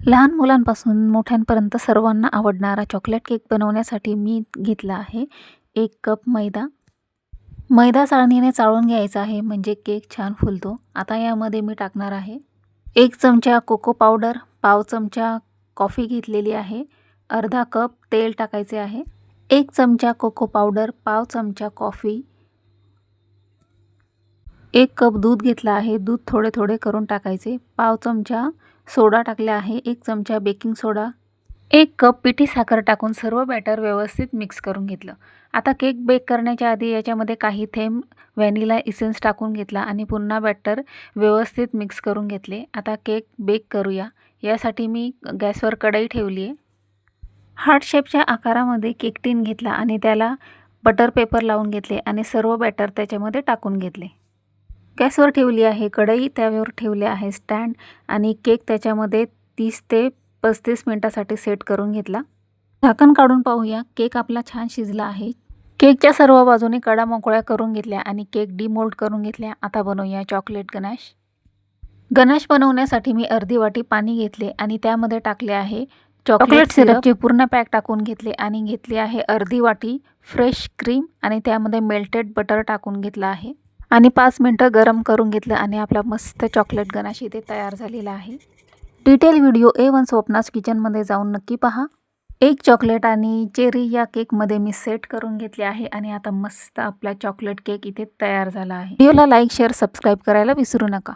लहान मुलांपासून मोठ्यांपर्यंत सर्वांना आवडणारा चॉकलेट केक बनवण्यासाठी मी घेतला आहे 1 कप मैदा. मैदा चाळणीने चाळून घ्यायचा आहे म्हणजे केक छान फुलतो. आता यामध्ये मी टाकणार आहे 1 चमचा कोको पावडर, पाव चमचा कॉफी घेतलेली आहे, अर्धा कप तेल टाकायचे आहे, 1 चमचा कोको पावडर, पाव चमचा कॉफी, 1 कप दूध घेतला आहे. दूध थोडे थोडे करून टाकायचे. पाव चमचा सोडा टाकला आहे, 1 चमचा बेकिंग सोडा, 1 कप पिठी साखर टाकून सर्व बॅटर व्यवस्थित मिक्स करून घेतलं. आता केक बेक करण्याच्या आधी याच्यामध्ये काही थेंब व्हॅनिला इसेन्स टाकून घेतला आणि पुन्हा बॅटर व्यवस्थित मिक्स करून घेतले. आता केक बेक करूया. यासाठी मी गॅसवर कढई ठेवली आहे. हार्ट शेपच्या आकारामध्ये केक टीन घेतला आणि त्याला बटर पेपर लावून घेतले आणि सर्व बॅटर त्याच्यामध्ये टाकून घेतले. गॅसवर ठेवली आहे कढई, त्यावर ठेवले आहे स्टँड आणि केक त्याच्यामध्ये 30 ते 35 मिनिटासाठी सेट करून घेतला. झाकण काढून पाहूया. केक आपला छान शिजला आहे. केकच्या सर्व बाजूने कडा मोकळ्या करून घेतल्या आणि केक डिमोल्ड करून घेतल्या. आता बनवूया चॉकलेट गनाश. गनाश बनवण्यासाठी मी अर्धी वाटी पाणी घेतले आणि त्यामध्ये टाकले आहे चॉकलेट सिरपचे पूर्ण पॅक टाकून घेतले आणि घेतली आहे अर्धी वाटी फ्रेश क्रीम आणि त्यामध्ये मेल्टेड बटर टाकून घेतला आहे आणि 5 मिनिटं गरम करून घेतलं आणि आपला मस्त चॉकलेट गनाश इथे तयार झालेला आहे. डिटेल व्हिडिओ A1 स्वप्नास किचनमध्ये जाऊन नक्की पहा. 1 चॉकलेट आणि चेरी या केकमध्ये मी सेट करून घेतले आहे आणि आता मस्त आपला चॉकलेट केक इथे तयार झाला आहे. व्हिडिओला लाईक, शेअर, सबस्क्राईब करायला विसरू नका.